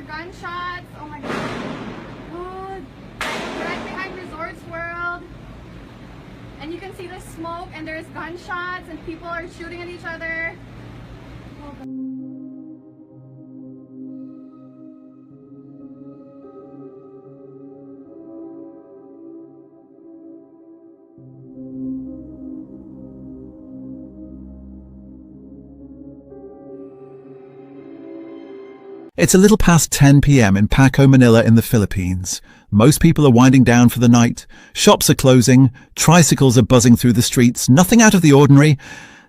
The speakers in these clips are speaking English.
gunshots. Oh my god. Dude, right behind Resorts World. And you can see the smoke and there's gunshots and people are shooting at each other. Oh god. It's a little past 10 p.m. in Paco, Manila in the Philippines. Most people are winding down for the night. Shops are closing. Tricycles are buzzing through the streets. Nothing out of the ordinary.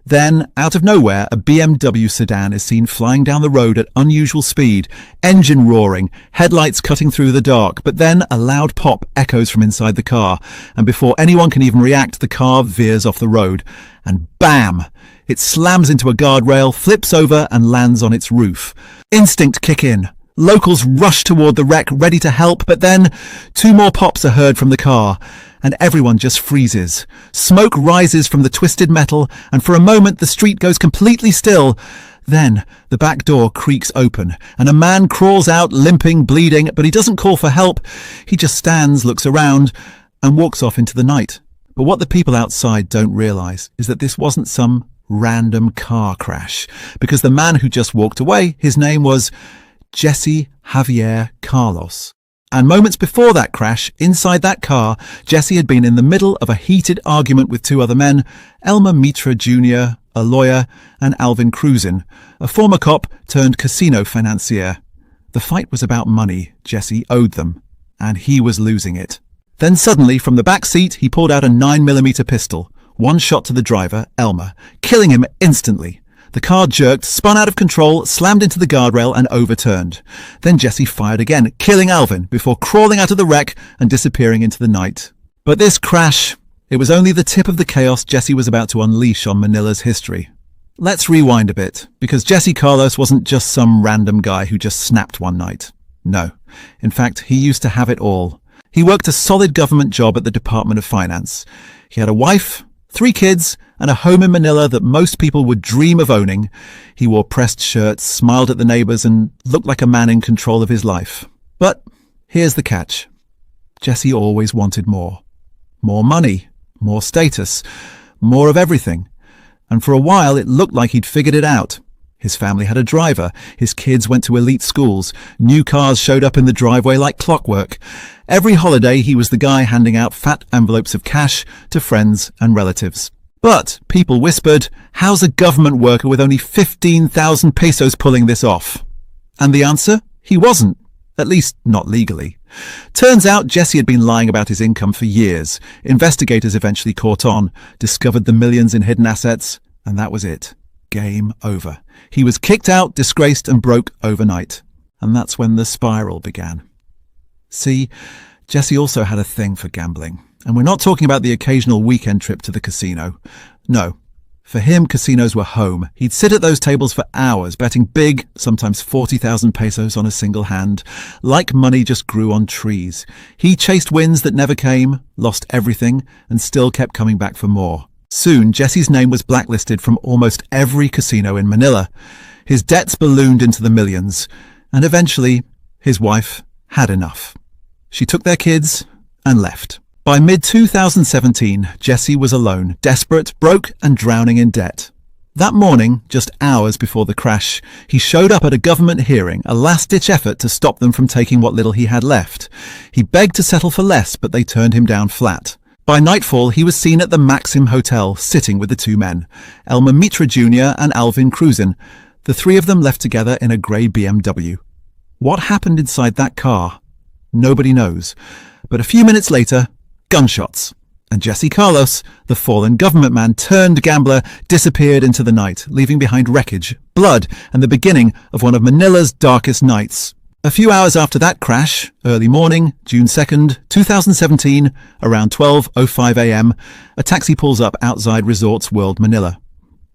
Then, out of nowhere, a BMW sedan is seen flying down the road at unusual speed, engine roaring, headlights cutting through the dark. But then a loud pop echoes from inside the car, and before anyone can even react, the car veers off the road. And bam! It slams into a guardrail, flips over and lands on its roof. Instinct kick in. Locals rush toward the wreck, ready to help, but then 2 more pops are heard from the car, and everyone just freezes. Smoke rises from the twisted metal, and for a moment the street goes completely still. Then the back door creaks open, and a man crawls out, limping, bleeding, but he doesn't call for help. He just stands, looks around, and walks off into the night. But what the people outside don't realize is that this wasn't some random car crash, because the man who just walked away, his name was Jesse Javier Carlos. And moments before that crash, inside that car, Jesse had been in the middle of a heated argument with 2 other men, Elmer Mitra Jr., a lawyer, and Alvin Cruzin, a former cop turned casino financier. The fight was about money Jesse owed them, and he was losing it. Then suddenly, from the back seat, he pulled out a 9mm pistol. 1 shot to the driver, Elmer, killing him instantly. The car jerked, spun out of control, slammed into the guardrail and overturned. Then Jesse fired again, killing Alvin before crawling out of the wreck and disappearing into the night. But this crash, it was only the tip of the chaos Jesse was about to unleash on Manila's history. Let's rewind a bit, because Jesse Carlos wasn't just some random guy who just snapped one night. No. In fact, he used to have it all. He worked a solid government job at the Department of Finance. He had a wife, 3 kids, and a home in Manila that most people would dream of owning. He wore pressed shirts, smiled at the neighbors, and looked like a man in control of his life. But here's the catch. Jesse always wanted more. More money, more status, more of everything. And for a while, it looked like he'd figured it out. His family had a driver. His kids went to elite schools. New cars showed up in the driveway like clockwork. Every holiday, he was the guy handing out fat envelopes of cash to friends and relatives. But people whispered, how's a government worker with only 15,000 pesos pulling this off? And the answer? He wasn't. At least not legally. Turns out Jesse had been lying about his income for years. Investigators eventually caught on, discovered the millions in hidden assets, and that was it. Game over. He was kicked out, disgraced, and broke overnight. And that's when the spiral began. See, Jesse also had a thing for gambling. And we're not talking about the occasional weekend trip to the casino. No. For him, casinos were home. He'd sit at those tables for hours, betting big, sometimes 40,000 pesos on a single hand. Like money just grew on trees. He chased wins that never came, lost everything, and still kept coming back for more. Soon, Jesse's name was blacklisted from almost every casino in Manila. His debts ballooned into the millions, and eventually, his wife had enough. She took their kids and left. By mid-2017, Jesse was alone, desperate, broke, and drowning in debt. That morning, just hours before the crash, he showed up at a government hearing, a last-ditch effort to stop them from taking what little he had left. He begged to settle for less, but they turned him down flat. By nightfall, he was seen at the Maxim Hotel, sitting with the 2 men, Elmer Mitra Jr. and Alvin Cruzin. The 3 of them left together in a grey BMW. What happened inside that car? Nobody knows. But a few minutes later, gunshots. And Jesse Carlos, the fallen government man turned gambler, disappeared into the night, leaving behind wreckage, blood, and the beginning of one of Manila's darkest nights. A few hours after that crash, early morning, June 2nd, 2017, around 12:05 a.m., a taxi pulls up outside Resorts World Manila.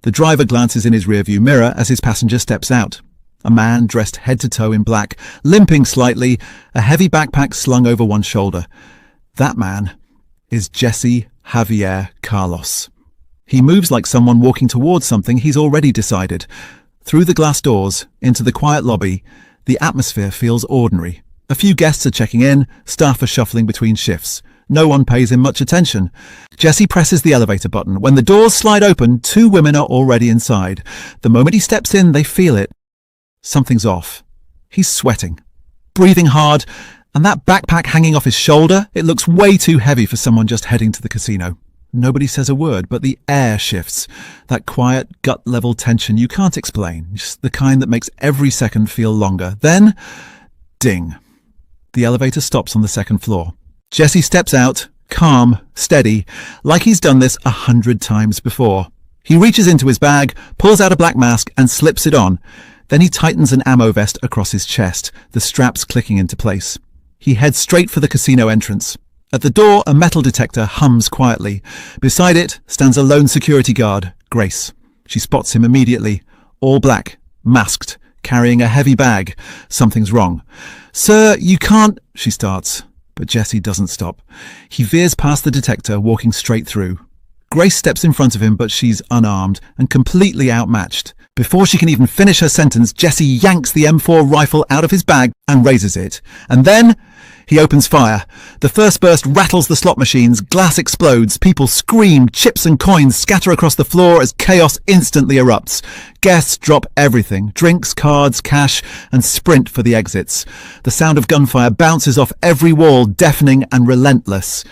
The driver glances in his rearview mirror as his passenger steps out. A man dressed head to toe in black, limping slightly, a heavy backpack slung over one shoulder. That man is Jesse Javier Carlos. He moves like someone walking towards something he's already decided. Through the glass doors, into the quiet lobby, The atmosphere feels ordinary. A few guests are checking in, staff are shuffling between shifts. No one pays him much attention. Jesse presses the elevator button. When the doors slide open, 2 women are already inside. The moment he steps in, they feel it. Something's off. He's sweating, breathing hard, and that backpack hanging off his shoulder, it looks way too heavy for someone just heading to the casino. Nobody says a word, but the air shifts. That quiet, gut-level tension you can't explain, just the kind that makes every second feel longer. Then, ding. The elevator stops on the 2nd floor. Jesse steps out, calm, steady, like he's done this 100 times before. He reaches into his bag, pulls out a black mask, and slips it on. Then he tightens an ammo vest across his chest, the straps clicking into place. He heads straight for the casino entrance. At the door, a metal detector hums quietly. Beside it stands a lone security guard, Grace. She spots him immediately. All black, masked, carrying a heavy bag. Something's wrong. "Sir, you can't," she starts. But Jesse doesn't stop. He veers past the detector, walking straight through. Grace steps in front of him, but she's unarmed and completely outmatched. Before she can even finish her sentence, Jesse yanks the M4 rifle out of his bag and raises it. And then he opens fire. The first burst rattles the slot machines, glass explodes, people scream, chips and coins scatter across the floor as chaos instantly erupts. Guests drop everything, drinks, cards, cash, and sprint for the exits. The sound of gunfire bounces off every wall, deafening and relentless.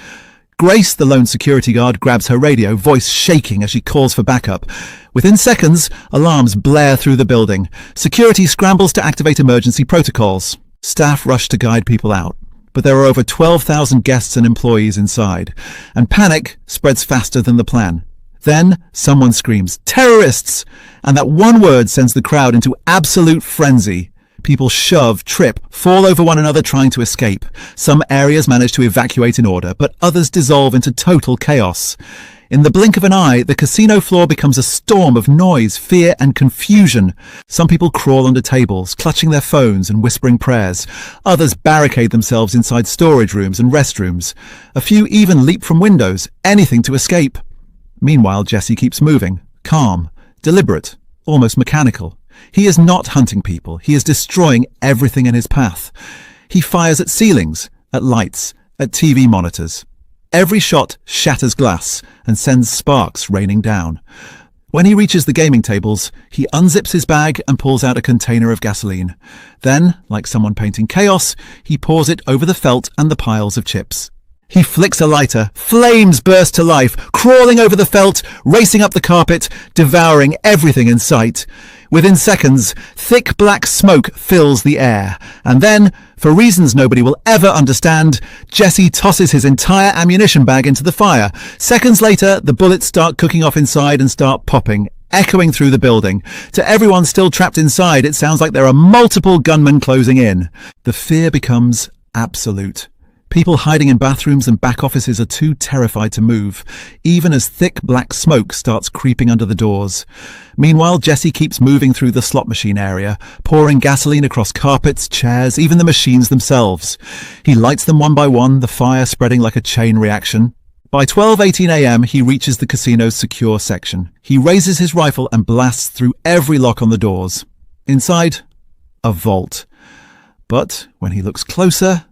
Grace, the lone security guard, grabs her radio, voice shaking as she calls for backup. Within seconds, alarms blare through the building. Security scrambles to activate emergency protocols. Staff rush to guide people out. But there are over 12,000 guests and employees inside, and panic spreads faster than the plan. Then someone screams, "Terrorists!" And that one word sends the crowd into absolute frenzy. People shove, trip, fall over one another trying to escape. Some areas manage to evacuate in order, but others dissolve into total chaos. In the blink of an eye, the casino floor becomes a storm of noise, fear, and confusion. Some people crawl under tables, clutching their phones and whispering prayers. Others barricade themselves inside storage rooms and restrooms. A few even leap from windows, anything to escape. Meanwhile, Jesse keeps moving, calm, deliberate, almost mechanical. He is not hunting people. He is destroying everything in his path. He fires at ceilings, at lights, at TV monitors. Every shot shatters glass and sends sparks raining down. When he reaches the gaming tables, he unzips his bag and pulls out a container of gasoline. Then, like someone painting chaos, he pours it over the felt and the piles of chips. He flicks a lighter, flames burst to life, crawling over the felt, racing up the carpet, devouring everything in sight. Within seconds, thick black smoke fills the air. And then, for reasons nobody will ever understand, Jesse tosses his entire ammunition bag into the fire. Seconds later, the bullets start cooking off inside and start popping, echoing through the building. To everyone still trapped inside, it sounds like there are multiple gunmen closing in. The fear becomes absolute. People hiding in bathrooms and back offices are too terrified to move, even as thick black smoke starts creeping under the doors. Meanwhile, Jesse keeps moving through the slot machine area, pouring gasoline across carpets, chairs, even the machines themselves. He lights them one by one, the fire spreading like a chain reaction. By 12:18 a.m., he reaches the casino's secure section. He raises his rifle and blasts through every lock on the doors. Inside, a vault. But when he looks closer,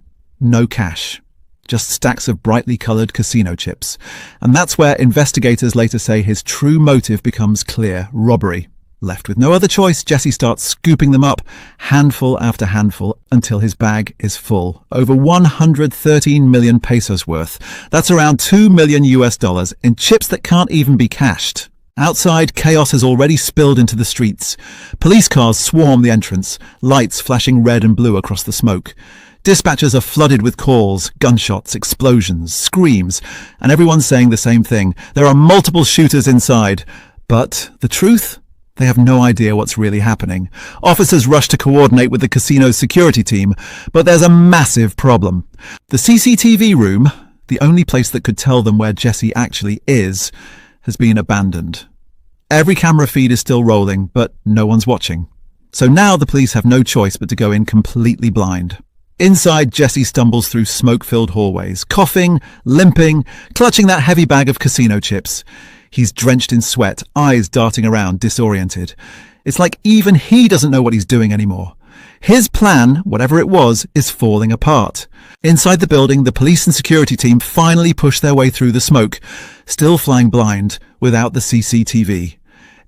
no cash, just stacks of brightly coloured casino chips. And that's where investigators later say his true motive becomes clear: robbery. Left with no other choice, Jesse starts scooping them up, handful after handful, until his bag is full. Over 113 million pesos worth. That's around $2 million in chips that can't even be cashed. Outside, chaos has already spilled into the streets. Police cars swarm the entrance, lights flashing red and blue across the smoke. Dispatchers are flooded with calls, gunshots, explosions, screams, and everyone's saying the same thing. There are multiple shooters inside. But the truth? They have no idea what's really happening. Officers rush to coordinate with the casino's security team, but there's a massive problem. The CCTV room, the only place that could tell them where Jesse actually is, has been abandoned. Every camera feed is still rolling, but no one's watching. So now the police have no choice but to go in completely blind. Inside, Jesse stumbles through smoke-filled hallways, coughing, limping, clutching that heavy bag of casino chips. He's drenched in sweat, eyes darting around, disoriented. It's like even he doesn't know what he's doing anymore. His plan, whatever it was, is falling apart. Inside the building, the police and security team finally push their way through the smoke, still flying blind without the CCTV.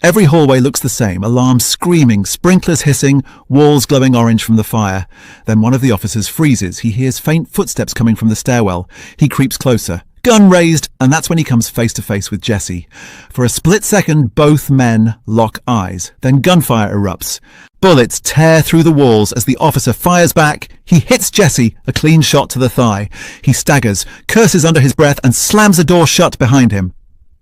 Every hallway looks the same, alarms screaming, sprinklers hissing, walls glowing orange from the fire. Then one of the officers freezes. He hears faint footsteps coming from the stairwell. He creeps closer, gun raised, and that's when he comes face to face with Jesse. For a split second, both men lock eyes. Then gunfire erupts. Bullets tear through the walls as the officer fires back. He hits Jesse, a clean shot to the thigh. He staggers, curses under his breath, and slams the door shut behind him.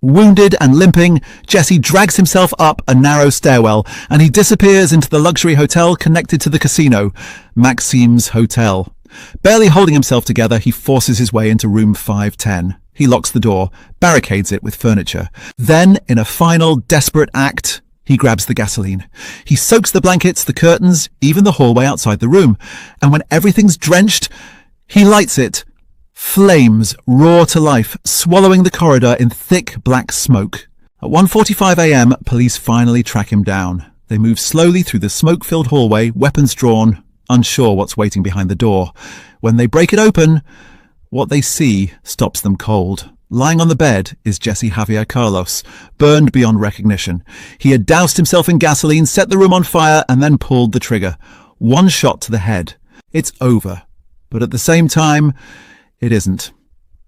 Wounded and limping, Jesse drags himself up a narrow stairwell and he disappears into the luxury hotel connected to the casino, Maxime's Hotel. Barely holding himself together, he forces his way into room 510. He locks the door, barricades it with furniture. Then, in a final desperate act, he grabs the gasoline. He soaks the blankets, the curtains, even the hallway outside the room. And when everything's drenched, he lights it. Flames roar to life, swallowing the corridor in thick black smoke. At 1:45 a.m, police finally track him down. They move slowly through the smoke-filled hallway, weapons drawn, unsure what's waiting behind the door. When they break it open, what they see stops them cold. Lying on the bed is Jesse Javier Carlos, burned beyond recognition. He had doused himself in gasoline, set the room on fire, and then pulled the trigger. One shot to the head. It's over. But at the same time, it isn't.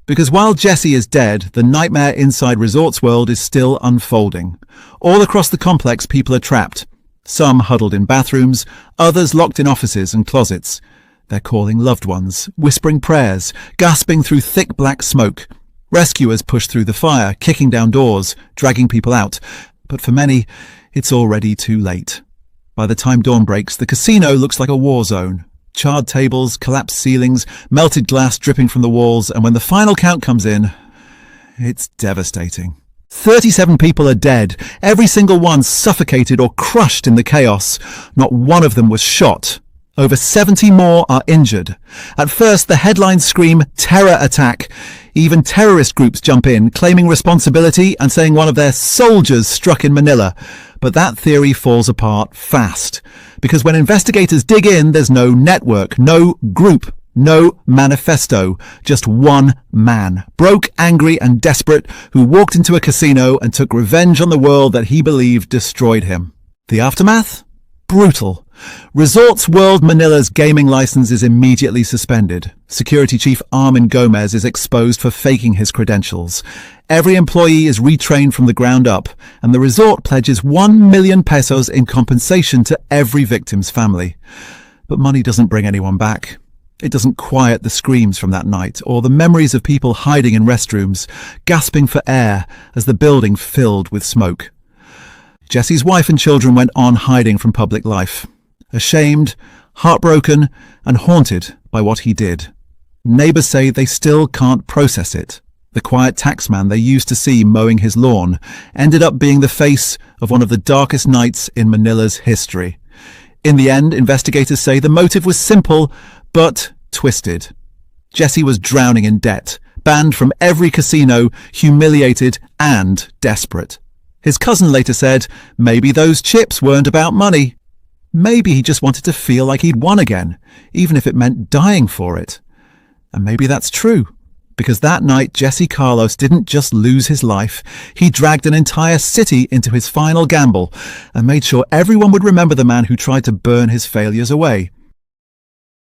Because while Jesse is dead, the nightmare inside Resorts World is still unfolding. All across the complex, people are trapped. Some huddled in bathrooms, others locked in offices and closets. They're calling loved ones, whispering prayers, gasping through thick black smoke. Rescuers push through the fire, kicking down doors, dragging people out. But for many, it's already too late. By the time dawn breaks, the casino looks like a war zone. Charred tables, collapsed ceilings, melted glass dripping from the walls, and when the final count comes in, it's devastating. 37 people are dead, every single one suffocated or crushed in the chaos. Not one of them was shot. Over 70 more are injured. At first, the headlines scream terror attack. Even terrorist groups jump in, claiming responsibility and saying one of their soldiers struck in Manila. But that theory falls apart fast. Because when investigators dig in, there's no network, no group, no manifesto. Just one man, broke, angry and desperate, who walked into a casino and took revenge on the world that he believed destroyed him. The aftermath? Brutal. Resorts World Manila's gaming license is immediately suspended. Security Chief Armin Gomez is exposed for faking his credentials. Every employee is retrained from the ground up, and the resort pledges 1 million pesos in compensation to every victim's family. But money doesn't bring anyone back. It doesn't quiet the screams from that night, or the memories of people hiding in restrooms, gasping for air as the building filled with smoke. Jesse's wife and children went on hiding from public life, ashamed, heartbroken, and haunted by what he did. Neighbors say they still can't process it. The quiet taxman they used to see mowing his lawn ended up being the face of one of the darkest nights in Manila's history. In the end, investigators say the motive was simple, but twisted. Jesse was drowning in debt, banned from every casino, humiliated and desperate. His cousin later said, maybe those chips weren't about money. Maybe he just wanted to feel like he'd won again, even if it meant dying for it. And maybe that's true, because that night Jesse Carlos didn't just lose his life, he dragged an entire city into his final gamble and made sure everyone would remember the man who tried to burn his failures away.